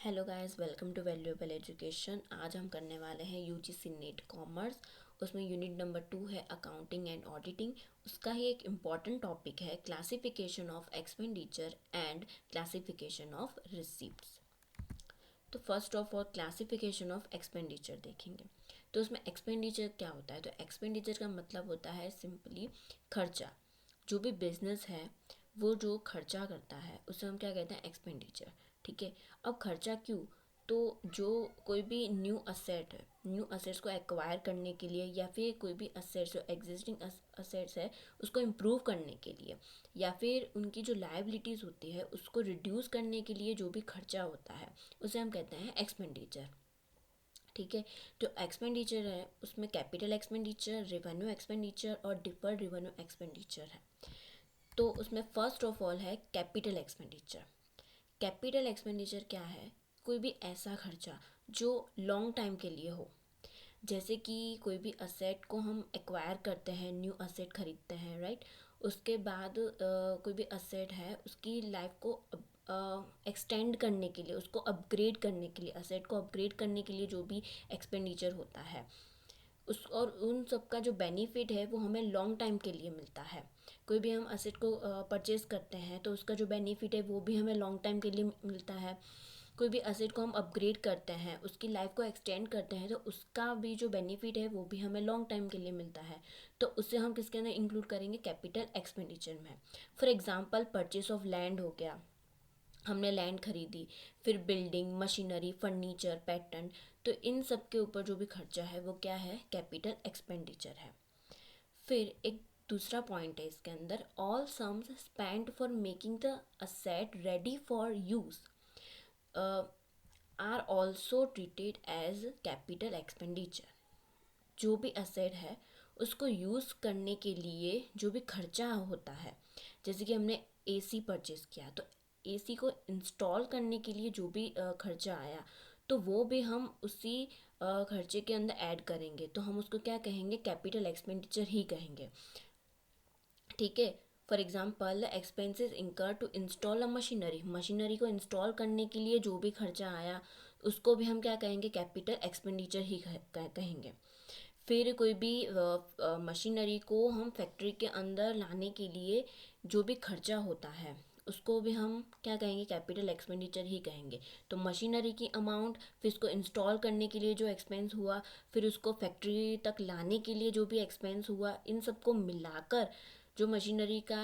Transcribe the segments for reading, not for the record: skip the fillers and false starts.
Hello guys, welcome to valuable education. आज हम करने वाले हैं यूजीसी नीट कॉमर्स। उसमें यूनिट नंबर 2 है अकाउंटिंग एंड ऑडिटिंग। उसका ही एक इम्पॉर्टेंट टॉपिक है classification of expenditure and classification of receipts. तो first of all classification of expenditure देखेंगे। तो उसमें एक्सपेंडिचर क्या होता है? तो एक्सपेंडिचर का मतलब होता है सिंपली खर्चा। जो भी बिजनेस है वो जो खर्चा करता है उसे हम क्या कहते हैं? एक्सपेंडिचर। ठीक है। अब खर्चा क्यों? तो जो कोई भी न्यू असेट है, न्यू असेट्स को एक्वायर करने के लिए, या फिर कोई भी असेट्स जो एग्जिस्टिंग असेट्स है उसको इम्प्रूव करने के लिए, या फिर उनकी जो लायबिलिटीज़ होती है उसको रिड्यूस करने के लिए जो भी खर्चा होता है उसे हम कहते हैं एक्सपेंडिचर। ठीक है। जो एक्सपेंडिचर है उसमें कैपिटल एक्सपेंडिचर, रेवेन्यू एक्सपेंडिचर और डिफर्ड रेवेन्यू एक्सपेंडिचर है। तो उसमें फर्स्ट ऑफ ऑल है कैपिटल एक्सपेंडिचर। कैपिटल एक्सपेंडिचर क्या है? कोई भी ऐसा खर्चा जो लॉन्ग टाइम के लिए हो। जैसे कि कोई भी असेट को हम एक्वायर करते हैं, न्यू असेट खरीदते हैं, राइट। उसके बाद कोई भी असेट है उसकी लाइफ को एक्सटेंड करने के लिए, उसको अपग्रेड करने के लिए, असेट को अपग्रेड करने के लिए जो भी एक्सपेंडिचर होता है उस और उन सब का जो बेनिफिट है वो हमें लॉन्ग टाइम के लिए मिलता है। कोई भी हम असेट को परचेज करते हैं तो उसका जो बेनिफिट है वो भी हमें लॉन्ग टाइम के लिए मिलता है। कोई भी असेट को हम अपग्रेड करते हैं, उसकी लाइफ को एक्सटेंड करते हैं, तो उसका भी जो बेनिफिट है वो भी हमें लॉन्ग टाइम के लिए मिलता है। तो उससे हम किसके अंदर इंक्लूड करेंगे? कैपिटल एक्सपेंडिचर में। For example purchase of land हो गया, हमने लैंड खरीदी, फिर बिल्डिंग, मशीनरी, फर्नीचर, पैटर्न। तो इन सब के ऊपर जो भी खर्चा है वो क्या है? कैपिटल एक्सपेंडिचर है। फिर एक दूसरा पॉइंट है इसके अंदर, all sums spend for making the asset ready for use are also treated as capital expenditure. जो भी असेट है उसको यूज़ करने के लिए जो भी खर्चा होता है, जैसे कि हमने एसी परचेज किया तो एसी को इंस्टॉल करने के लिए जो भी खर्चा आया तो वो भी हम उसी खर्चे के अंदर ऐड करेंगे, तो हम उसको क्या कहेंगे? कैपिटल एक्सपेंडिचर ही कहेंगे। ठीक है। For example expenses incur to install a machinery, machinery को इंस्टॉल करने के लिए जो भी खर्चा आया उसको भी हम क्या कहेंगे? कैपिटल एक्सपेंडिचर ही कहेंगे। फिर कोई भी मशीनरी को हम फैक्ट्री के अंदर लाने के लिए जो भी खर्चा होता है उसको भी हम क्या कहेंगे? कैपिटल एक्सपेंडिचर ही कहेंगे। तो मशीनरी की अमाउंट, फिर उसको इंस्टॉल करने के लिए जो एक्सपेंस हुआ, फिर उसको फैक्ट्री तक लाने के लिए जो भी एक्सपेंस हुआ, इन सबको मिलाकर जो मशीनरी का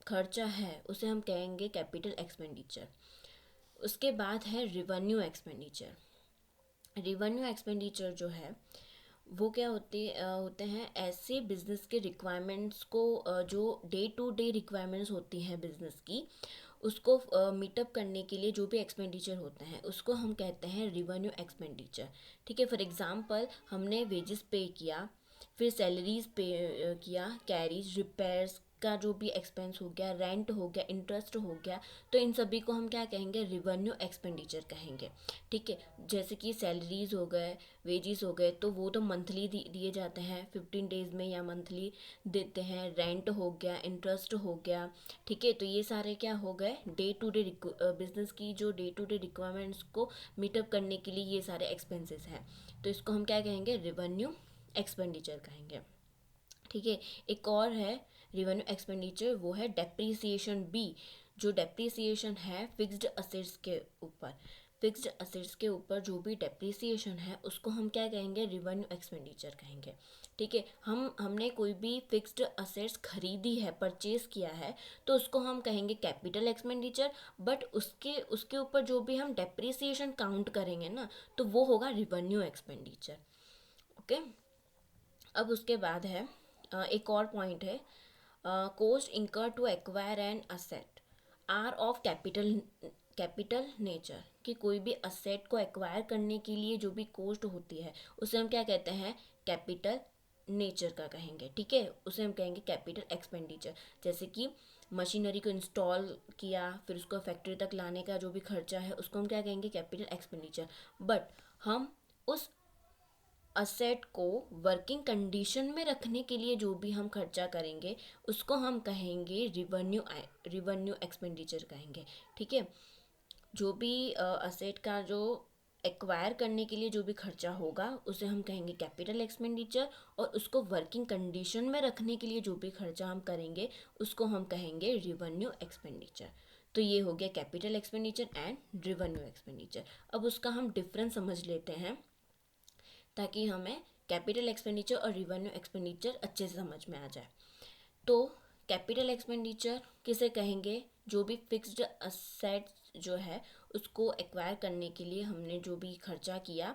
खर्चा है उसे हम कहेंगे कैपिटल एक्सपेंडिचर। उसके बाद है रिवेन्यू एक्सपेंडिचर। रिवेन्यू एक्सपेंडिचर जो है वो क्या होते हैं ऐसे बिजनेस के रिक्वायरमेंट्स को जो डे टू डे रिक्वायरमेंट्स होती हैं बिजनेस की, उसको मीटअप करने के लिए जो भी एक्सपेंडिचर होते हैं उसको हम कहते हैं रिवेन्यू एक्सपेंडिचर। ठीक है। फॉर एग्जांपल हमने वेजेस पे किया, फिर सैलरीज पे किया, कैरीज, रिपेयर्स का जो भी एक्सपेंस हो गया, रेंट हो गया, इंटरेस्ट हो गया, तो इन सभी को हम क्या कहेंगे? रिवेन्यू एक्सपेंडिचर कहेंगे। ठीक है। जैसे कि सैलरीज हो गए, वेजेस हो गए, तो वो तो मंथली दिए जाते हैं, 15 डेज में या मंथली देते हैं। रेंट हो गया, इंटरेस्ट हो गया। ठीक है। तो ये सारे क्या हो गए? डे टू डे बिजनेस की जो डे टू डे रिक्वायरमेंट्स को मीटअप करने के लिए ये सारे एक्सपेंसेस हैं, तो इसको हम क्या कहेंगे? रिवेन्यू एक्सपेंडिचर कहेंगे। ठीक है। एक और है रिवेन्यू एक्सपेंडिचर, वो है डेप्रीसिएशन बी। जो डेप्रीसिएशन है फिक्स्ड असेट्स के ऊपर, फिक्स्ड असेट्स के ऊपर जो भी डेप्रीसिएशन है उसको हम क्या कहेंगे? रिवेन्यू एक्सपेंडिचर कहेंगे। ठीक है। हमने कोई भी फिक्स्ड असेट्स खरीदी है, परचेज किया है, तो उसको हम कहेंगे कैपिटल एक्सपेंडिचर। बट उसके उसके ऊपर जो भी हम डेप्रीसिएशन काउंट करेंगे ना, तो वो होगा रिवेन्यू एक्सपेंडिचर। ओके। अब उसके बाद है एक और पॉइंट है, cost incur to acquire an asset are of capital capital nature. कि कोई भी असेट को एक्वायर करने के लिए जो भी कोस्ट होती है उसे हम क्या कहते हैं? कैपिटल नेचर का कहेंगे। ठीक है। उसे हम कहेंगे कैपिटल एक्सपेंडिचर। जैसे कि मशीनरी को इंस्टॉल किया, फिर उसको फैक्ट्री तक लाने का जो भी खर्चा है उसको हम क्या कहेंगे? Capital expenditure. बट हम उस असेट को वर्किंग कंडीशन में रखने के लिए जो भी हम खर्चा करेंगे उसको हम कहेंगे रिवेन्यू रिवेन्यू एक्सपेंडिचर कहेंगे। ठीक है। जो भी असेट का जो एक्वायर करने के लिए जो भी खर्चा होगा उसे हम कहेंगे कैपिटल एक्सपेंडिचर, और उसको वर्किंग कंडीशन में रखने के लिए जो भी खर्चा हम करेंगे उसको हम कहेंगे रिवेन्यू एक्सपेंडिचर। तो ये हो गया capital expenditure and revenue expenditure. अब उसका हम डिफरेंस समझ लेते हैं ताकि हमें कैपिटल एक्सपेंडिचर और रिवेन्यू एक्सपेंडिचर अच्छे से समझ में आ जाए। तो कैपिटल एक्सपेंडिचर किसे कहेंगे? जो भी फिक्स्ड असेट्स जो है उसको एक्वायर करने के लिए हमने जो भी खर्चा किया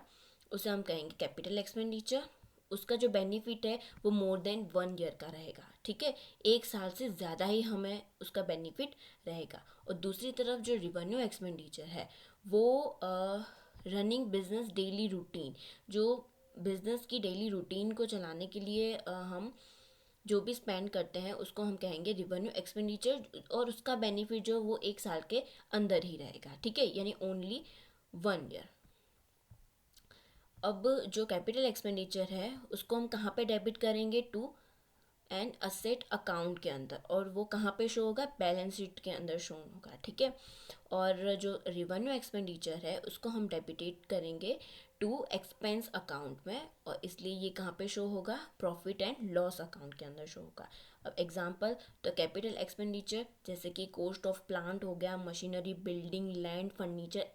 उसे हम कहेंगे कैपिटल एक्सपेंडिचर। उसका जो बेनिफिट है वो मोर देन 1 ईयर का रहेगा, ठीक है, 1 साल से ज़्यादा ही हमें उसका बेनिफिट रहेगा। और दूसरी तरफ जो रिवेन्यू एक्सपेंडिचर है वो रनिंग बिजनेस डेली रूटीन, जो बिजनेस की डेली रूटीन को चलाने के लिए हम जो भी स्पेंड करते हैं उसको हम कहेंगे रिवेन्यू एक्सपेंडिचर, और उसका बेनिफिट जो वो 1 साल के अंदर ही रहेगा, ठीक है, यानी ओनली 1 ईयर। अब जो कैपिटल एक्सपेंडिचर है उसको हम कहाँ पे डेबिट करेंगे? टू एंड असेट अकाउंट के अंदर, और वो कहाँ पे शो होगा? बैलेंस शीट के अंदर शो होगा, ठीक है। और जो रिवेन्यू एक्सपेंडिचर है उसको हम डेबिटेट करेंगे टू एक्सपेंस अकाउंट में, और इसलिए ये कहाँ पे शो होगा? प्रॉफिट एंड लॉस अकाउंट के अंदर शो होगा। अब एग्जांपल, तो कैपिटल एक्सपेंडिचर जैसे कि कॉस्ट ऑफ प्लांट हो गया, मशीनरी, बिल्डिंग, लैंड, फर्नीचर,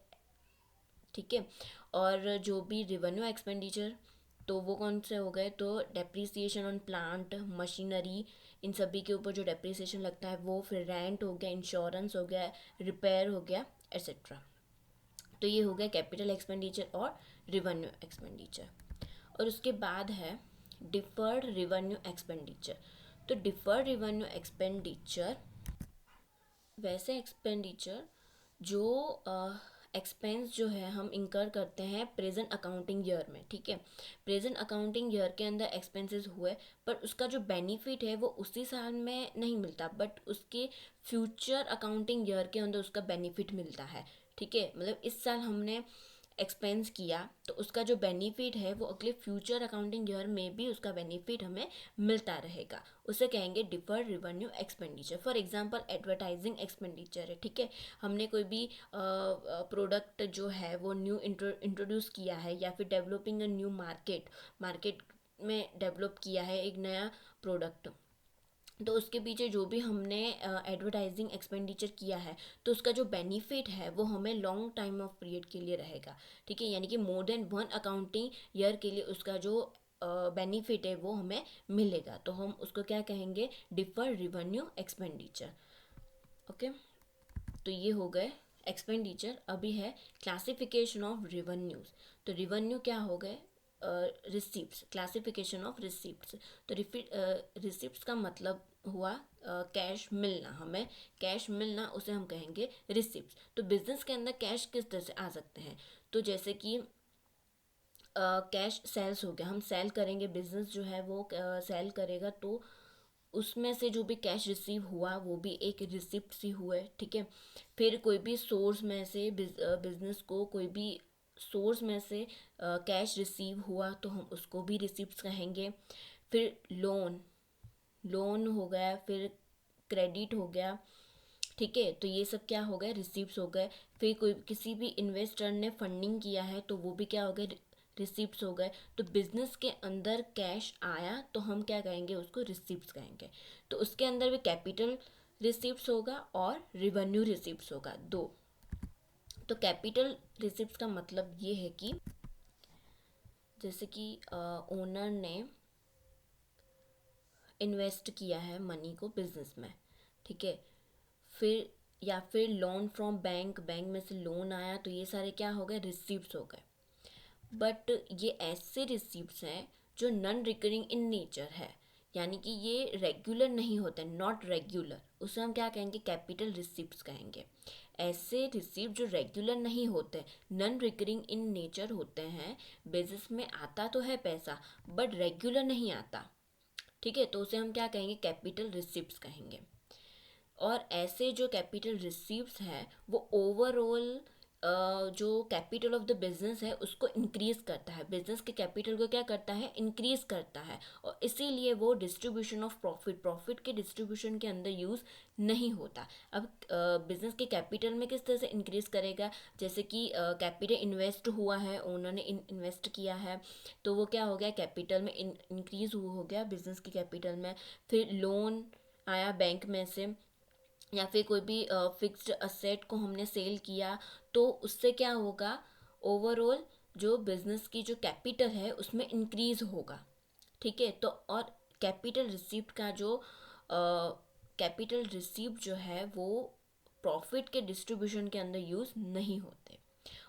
ठीक है। और जो भी रिवेन्यू एक्सपेंडिचर तो वो कौन से हो गए? तो डेप्रिसिएशन ऑन प्लांट, मशीनरी, इन सभी के ऊपर जो डेप्रिसिएशन लगता है वो, फिर रेंट हो गया, इंश्योरेंस हो गया, रिपेयर हो गया, एट्सेट्रा। तो ये हो गया कैपिटल एक्सपेंडिचर और रिवेन्यू एक्सपेंडिचर। और उसके बाद है डिफर्ड रिवेन्यू एक्सपेंडिचर। तो डिफर्ड रिवेन्यू एक्सपेंडिचर वैसे एक्सपेंडिचर जो एक्सपेंस जो है हम इंकर करते हैं प्रेजेंट अकाउंटिंग ईयर में, ठीक है, प्रेजेंट अकाउंटिंग ईयर के अंदर एक्सपेंसेस हुए, पर उसका जो बेनिफिट है वो उसी साल में नहीं मिलता, बट उसके फ्यूचर अकाउंटिंग ईयर के अंदर उसका बेनिफिट मिलता है, ठीक है। मतलब इस साल हमने एक्सपेंस किया तो उसका जो बेनिफिट है वो अगले फ्यूचर अकाउंटिंग ईयर में भी उसका बेनिफिट हमें मिलता रहेगा, उसे कहेंगे deferred revenue expenditure. For example advertising expenditure है, ठीक है, हमने कोई भी प्रोडक्ट जो है वो न्यू इंट्रोड्यूस किया है, या फिर डेवलपिंग अ न्यू मार्केट में डेवलप किया है एक नया प्रोडक्ट, तो उसके पीछे जो भी हमने एडवर्टाइजिंग एक्सपेंडिचर किया है तो उसका जो बेनिफिट है वो हमें लॉन्ग टाइम ऑफ पीरियड के लिए रहेगा, ठीक है, यानी कि मोर देन 1 अकाउंटिंग ईयर के लिए उसका जो बेनिफिट है वो हमें मिलेगा, तो हम उसको क्या कहेंगे? Deferred revenue expenditure. ओके, तो ये हो गए एक्सपेंडिचर। अभी है क्लासिफिकेशन ऑफ रिवेन्यूज। तो रिवेन्यू क्या हो गए? Receipts, classification of receipts. तो रिसिप्ट्स का मतलब हुआ कैश मिलना, हमें कैश मिलना, उसे हम कहेंगे रिसिप्ट्स। तो बिजनेस के अंदर कैश किस तरह से आ सकते हैं? तो जैसे कि कैश सेल्स हो गया, हम सेल करेंगे, बिजनेस जो है वो सेल करेगा, तो उसमें से जो भी कैश रिसीव हुआ वो भी एक रिसिप्ट सी हुए, ठीक है। फिर कोई भी सोर्स में से बिजनेस को कोई भी सोर्स में से कैश रिसीव हुआ तो हम उसको भी रिसिप्ट कहेंगे। फिर लोन लोन हो गया, फिर क्रेडिट हो गया, ठीक है, तो ये सब क्या हो गए? रिसिप्ट्स हो गए। फिर कोई किसी भी इन्वेस्टर ने फंडिंग किया है तो वो भी क्या हो गए? रिसिप्ट्स हो गए। तो बिजनेस के अंदर कैश आया तो हम क्या कहेंगे? उसको रिसिप्ट्स कहेंगे। तो उसके अंदर भी कैपिटल रिसिप्ट्स होगा और रिवेन्यू रिसिप्ट्स होगा, दो। तो कैपिटल रिसिप्ट्स का मतलब ये है कि जैसे कि ओनर ने इन्वेस्ट किया है मनी को बिजनेस में, ठीक है, फिर या फिर लोन फ्रॉम बैंक, बैंक में से लोन आया, तो ये सारे क्या हो गए? रिसीप्ट्स हो गए। बट ये ऐसे रिसीप्ट्स हैं जो नॉन रिकरिंग इन नेचर है, यानी कि ये रेगुलर नहीं होते, नॉट रेगुलर, उसे हम क्या कहेंगे? कैपिटल रिसिप्ट्स कहेंगे। ऐसे रिसिप्ट जो रेगुलर नहीं होते, नॉन रिकरिंग इन नेचर होते हैं, बिजनेस में आता तो है पैसा बट रेगुलर नहीं आता, ठीक है, तो उसे हम क्या कहेंगे? कैपिटल रिसिप्ट्स कहेंगे। और ऐसे जो कैपिटल रिसीव्स हैं वो ओवरऑल जो कैपिटल ऑफ द बिजनेस है उसको इंक्रीज करता है, बिजनेस के कैपिटल को क्या करता है, इंक्रीज करता है, और इसीलिए वो डिस्ट्रीब्यूशन ऑफ प्रॉफिट के डिस्ट्रीब्यूशन के अंदर यूज़ नहीं होता। अब बिजनेस के कैपिटल में किस तरह से इंक्रीज करेगा, जैसे कि कैपिटल इन्वेस्ट हुआ है, ओनर ने इन्वेस्ट किया है, तो वो क्या हो गया, कैपिटल में इंक्रीज हो गया बिजनेस की कैपिटल में। फिर लोन आया बैंक में से, या फिर कोई भी फिक्स्ड असेट को हमने सेल किया, तो उससे क्या होगा, ओवरऑल जो बिजनेस की जो कैपिटल है उसमें इंक्रीज होगा। ठीक है, तो और कैपिटल रिसीव्ड का जो कैपिटल रिसीव्ड जो है वो प्रॉफिट के डिस्ट्रीब्यूशन के अंदर यूज़ नहीं होते।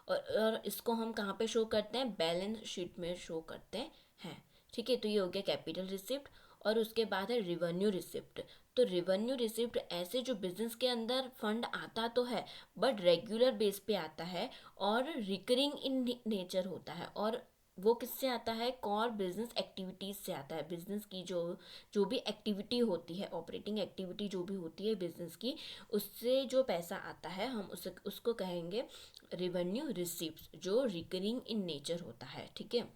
और इसको हम कहाँ पे शो करते हैं, बैलेंस शीट में शो करते हैं। ठीक है, तो ये हो गया कैपिटल रिसिप्ट। और उसके बाद है रिवेन्यू रिसिप्ट। तो रिवेन्यू रिसिप्ट ऐसे जो बिजनेस के अंदर फंड आता तो है बट रेगुलर बेस पे आता है और रिकरिंग इन नेचर होता है, और वो किससे आता है, कॉर बिजनेस एक्टिविटीज़ से आता है। बिजनेस की जो जो भी एक्टिविटी होती है, ऑपरेटिंग एक्टिविटी जो भी होती है बिजनेस की, उससे जो पैसा आता है हम उसको कहेंगे रिवेन्यू रिसीप्ट, जो रिकरिंग इन नेचर होता है। ठीक है,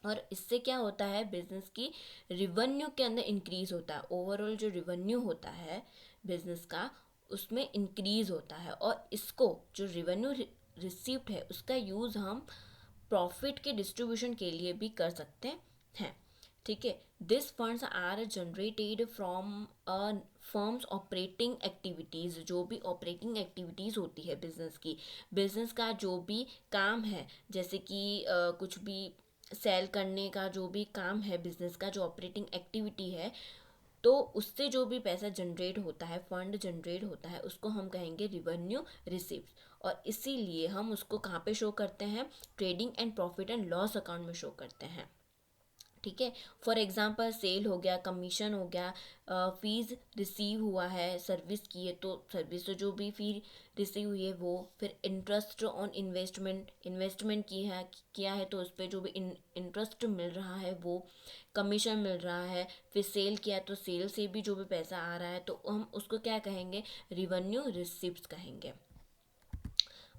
और इससे क्या होता है, बिजनेस की रिवेन्यू के अंदर इंक्रीज होता है, ओवरऑल जो रिवेन्यू होता है बिजनेस का उसमें इंक्रीज होता है, और इसको जो रिवेन्यू रिसीप्ट है उसका यूज़ हम प्रॉफिट के डिस्ट्रीब्यूशन के लिए भी कर सकते हैं। ठीक है, this funds are generated from firms operating activities, जो भी ऑपरेटिंग एक्टिविटीज़ होती है बिजनेस की, बिजनेस का जो भी काम है, जैसे कि कुछ भी सेल करने का जो भी काम है बिजनेस का, जो ऑपरेटिंग एक्टिविटी है, तो उससे जो भी पैसा जनरेट होता है, फंड जनरेट होता है, उसको हम कहेंगे रिवेन्यू रिसीव्स। और इसीलिए हम उसको कहाँ पे शो करते हैं, trading and profit and loss account में शो करते हैं। ठीक है, फॉर एग्जांपल सेल हो गया, कमीशन हो गया, फीस रिसीव हुआ है, सर्विस की है तो सर्विस, तो जो भी फी रिसीव हुई है वो, फिर इंटरेस्ट ऑन इन्वेस्टमेंट किया है तो उस पर जो भी इंटरेस्ट मिल रहा है वो, कमीशन मिल रहा है, फिर सेल किया तो सेल से भी जो भी पैसा आ रहा है, तो हम उसको क्या कहेंगे, रिवेन्यू रिसिप्ट्स कहेंगे।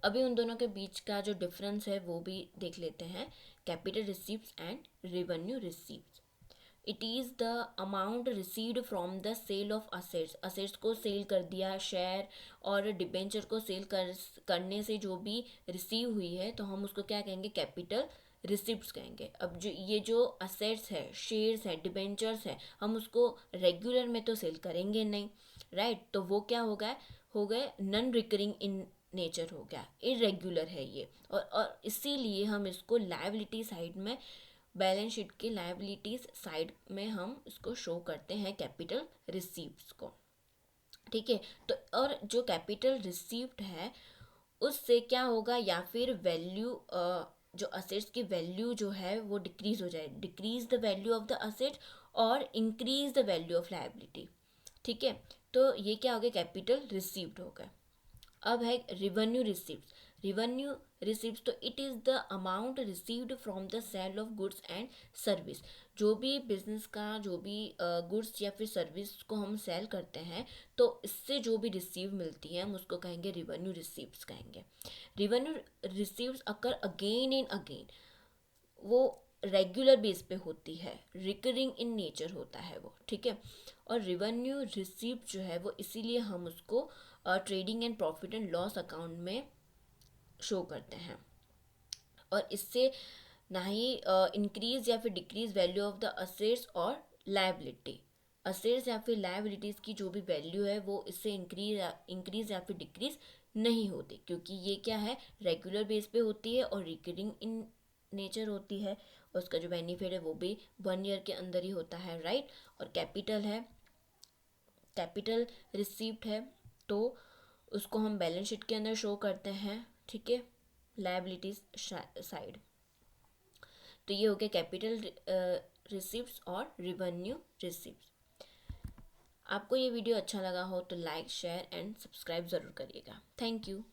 अभी उन दोनों के बीच का जो डिफरेंस है वो भी देख लेते हैं, capital receipts and revenue receipts. It is the amount received from the sale of assets, assets को सेल कर दिया, शेयर और डिबेंचर को सेल करने से जो भी रिसीव हुई है तो हम उसको क्या कहेंगे, कैपिटल रिसिप्ट्स कहेंगे। अब जो ये जो असेट्स है, शेयर्स है, डिबेंचर्स है, हम उसको रेगुलर में तो सेल करेंगे नहीं, राइट, तो वो क्या हो गए नॉन रिकरिंग इन नेचर हो गया, इरेगुलर है ये, और इसीलिए हम इसको लायबिलिटी साइड में, बैलेंस शीट के लायबिलिटीज साइड में हम इसको शो करते हैं कैपिटल रिसीव्ड्स को। ठीक है, तो और जो कैपिटल रिसीव्ड है उससे क्या होगा, या फिर वैल्यू जो असेट्स की वैल्यू जो है वो डिक्रीज हो जाए, decrease the value of the asset और increase the value of liability. ठीक है, तो ये क्या हो गया, कैपिटल रिसीव्ड हो गया। अब है रिवेन्यू रिसीव्स। रिवेन्यू रिसीव्स तो it is the amount received from the sale of goods and service, जो भी बिजनेस का जो भी गुड्स या फिर सर्विस को हम सेल करते हैं तो इससे जो भी रिसीव मिलती है हम उसको कहेंगे रिवेन्यू रिसीव्स कहेंगे। Revenue receives occur again and again, वो रेगुलर बेस पे होती है, रिकरिंग इन नेचर होता है वो। ठीक है, और रिवेन्यू रिसीव जो है वो इसीलिए हम उसको trading and profit and loss account में शो करते हैं, और इससे ना ही इंक्रीज या फिर decrease value of the assets और लायबिलिटी, असेट्स या फिर लायबिलिटीज़ की जो भी वैल्यू है वो इससे इंक्रीज या फिर डिक्रीज नहीं होती, क्योंकि ये क्या है, रेगुलर बेस पे होती है और रिकरिंग इन नेचर होती है, और उसका जो बेनिफिट है वो भी 1 ईयर के अंदर ही होता है, राइट। और कैपिटल है, कैपिटल रिसीव्ड है तो उसको हम बैलेंस शीट के अंदर शो करते हैं। ठीक है, लायबिलिटीज साइड। तो ये हो गया कैपिटल रिसीव्स और रिवेन्यू रिसीव्स। आपको ये वीडियो अच्छा लगा हो तो लाइक, शेयर एंड सब्सक्राइब ज़रूर करिएगा। Thank you.